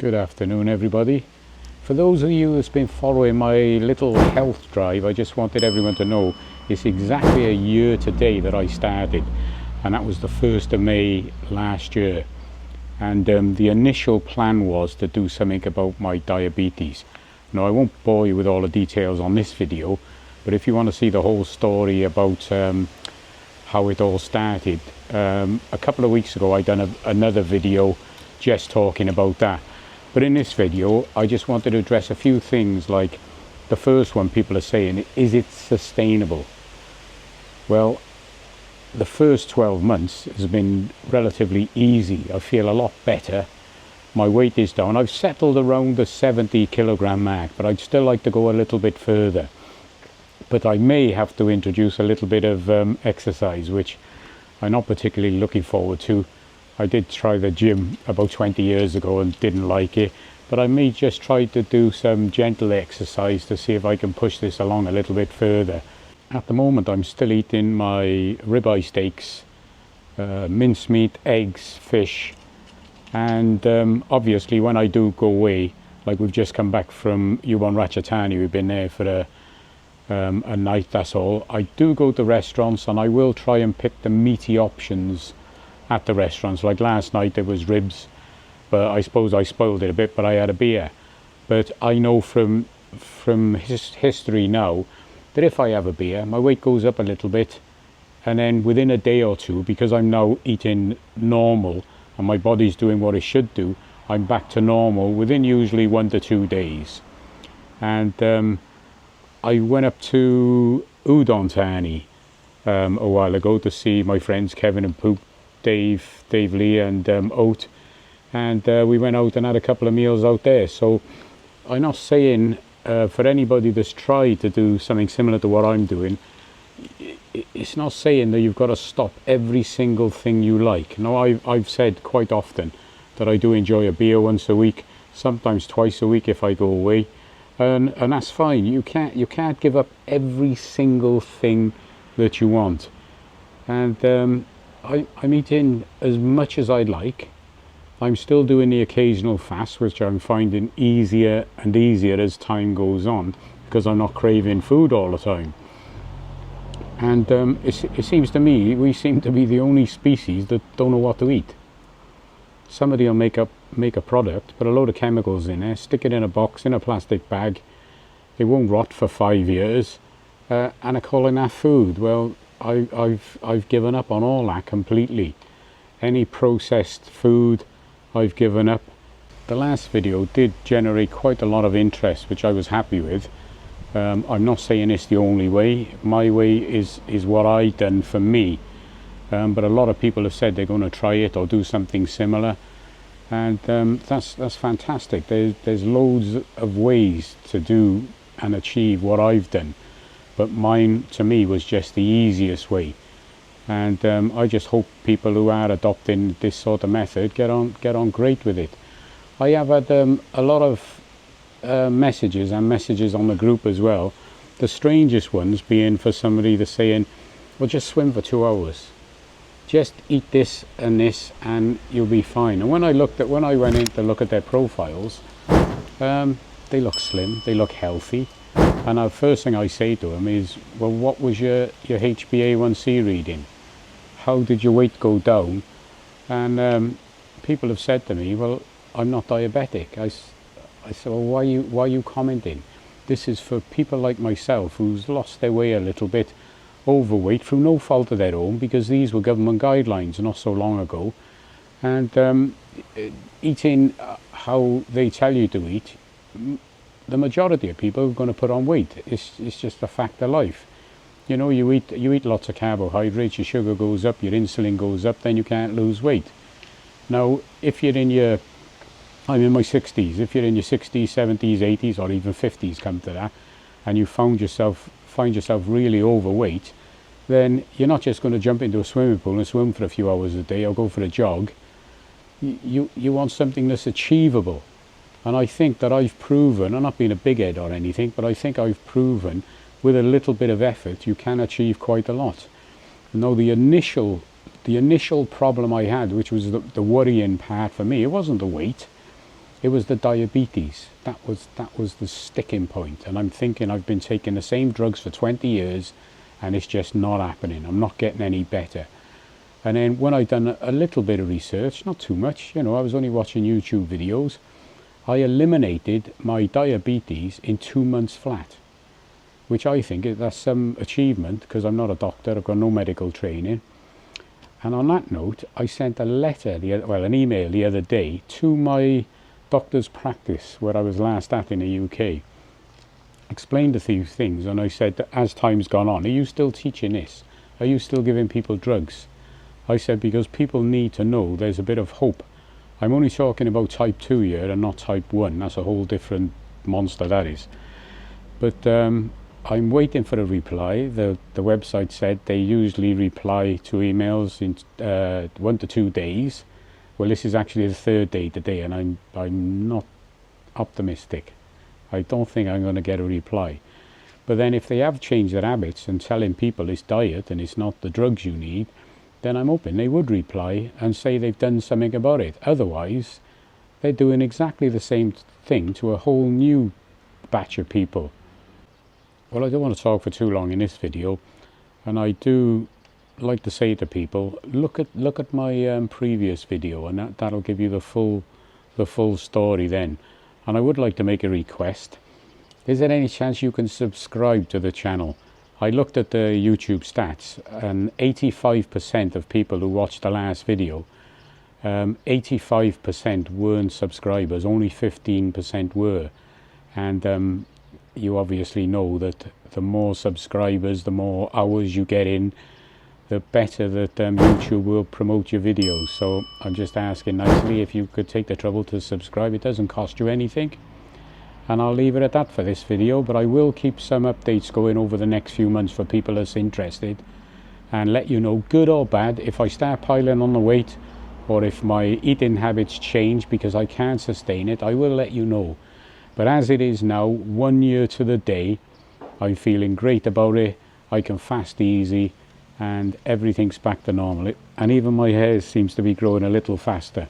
Good afternoon, everybody. For those of you who's been following my little health drive, I just wanted everyone to know it's exactly a year today that I started, and that was the 1st of May last year. And the initial plan was to do something about my diabetes. Now, I won't bore you with all the details on this video, but if you want to see the whole story about how it all started, a couple of weeks ago I done another video just talking about that. But in this video I just wanted to address a few things. Like the first one, people are saying, is it sustainable? Well, the first 12 months has been relatively easy. I feel a lot better. My weight is down. I've settled around the 70 kilogram mark, but I'd still like to go a little bit further. But I may have to introduce a little bit of exercise, which I'm not particularly looking forward to. I did try the gym about 20 years ago and didn't like it, but I may just try to do some gentle exercise to see if I can push this along a little bit further. At the moment I'm still eating my ribeye steaks, mincemeat, eggs, fish, and obviously when I do go away, like we've just come back from Ubon Ratchathani, we've been there for a night, that's all. I do go to restaurants and I will try and pick the meaty options at the restaurants. Like last night there was ribs, but I suppose I spoiled it a bit, but I had a beer. But I know from history now that if I have a beer, my weight goes up a little bit, and then within a day or two, because I'm now eating normal and my body's doing what it should do, I'm back to normal within usually 1 to 2 days. And I went up to Udon Thani a while ago to see my friends Kevin and Poop, Dave Lee and Oat, and we went out and had a couple of meals out there. So I'm not saying for anybody that's tried to do something similar to what I'm doing, it's not saying that you've got to stop every single thing you like. Now, I've said quite often that I do enjoy a beer once a week, sometimes twice a week if I go away, and that's fine. You can't give up every single thing that you want. And I'm eating as much as I'd like. I'm still doing the occasional fast, which I'm finding easier and easier as time goes on, because I'm not craving food all the time. And it seems to me we seem to be the only species that don't know what to eat. Somebody will make a product, put a load of chemicals in there, stick it in a box, in a plastic bag. It won't rot for 5 years, and are calling that food. Well, I've given up on all that completely. Any processed food, I've given up. The last video did generate quite a lot of interest, which I was happy with. I'm not saying it's the only way. My way is what I've done for me. But a lot of people have said they're going to try it or do something similar, and that's fantastic. There's loads of ways to do and achieve what I've done. But mine, to me, was just the easiest way. And I just hope people who are adopting this sort of method get on great with it. I have had a lot of messages on the group as well. The strangest ones being for somebody that's saying, well, just swim for 2 hours. Just eat this and you'll be fine. And when I went in to look at their profiles, they look slim, they look healthy. And the first thing I say to them is, well, what was your HbA1c reading? How did your weight go down? And people have said to me, well, I'm not diabetic. I said, well, why are you commenting? This is for people like myself who's lost their way a little bit, overweight through no fault of their own, because these were government guidelines not so long ago. And eating how they tell you to eat, the majority of people are going to put on weight. It's just a fact of life. You know, you eat lots of carbohydrates, your sugar goes up, your insulin goes up, then you can't lose weight. Now, if you're I'm in my 60s, if you're in your 60s, 70s, 80s, or even 50s, come to that, and you find yourself really overweight, then you're not just going to jump into a swimming pool and swim for a few hours a day or go for a jog. You want something that's achievable. And I think that I've proven, I'm not being a big head or anything, but I think I've proven with a little bit of effort you can achieve quite a lot. Now, the initial problem I had, which was the worrying part for me, it wasn't the weight. It was the diabetes. That was the sticking point. And I'm thinking I've been taking the same drugs for 20 years and it's just not happening. I'm not getting any better. And then when I'd done a little bit of research, not too much, you know, I was only watching YouTube videos, I eliminated my diabetes in 2 months flat, which I think that's some achievement because I'm not a doctor, I've got no medical training. And on that note, I sent a letter, an email the other day to my doctor's practice where I was last at in the UK. Explained a few things, and I said, as time's gone on, are you still teaching this? Are you still giving people drugs? I said, because people need to know there's a bit of hope. I'm only talking about type 2 here and not type 1. That's a whole different monster, that is. But I'm waiting for a reply. The website said they usually reply to emails in 1 to 2 days. Well, this is actually the third day today, and I'm not optimistic. I don't think I'm going to get a reply. But then if they have changed their habits and telling people it's diet and it's not the drugs you need, then I'm hoping they would reply and say they've done something about it. Otherwise, they're doing exactly the same thing to a whole new batch of people. Well, I don't want to talk for too long in this video, and I do like to say to people, look at my previous video, and that'll give you the full story then. And I would like to make a request. Is there any chance you can subscribe to the channel? I looked at the YouTube stats, and 85% of people who watched the last video, 85% weren't subscribers, only 15% were. And you obviously know that the more subscribers, the more hours you get in, the better that YouTube will promote your videos. So I'm just asking nicely if you could take the trouble to subscribe. It doesn't cost you anything. And I'll leave it at that for this video, but I will keep some updates going over the next few months for people that's interested, and let you know, good or bad, if I start piling on the weight or if my eating habits change because I can't sustain it, I will let you know. But as it is now, 1 year to the day, I'm feeling great about it. I can fast easy and everything's back to normal. And even my hair seems to be growing a little faster.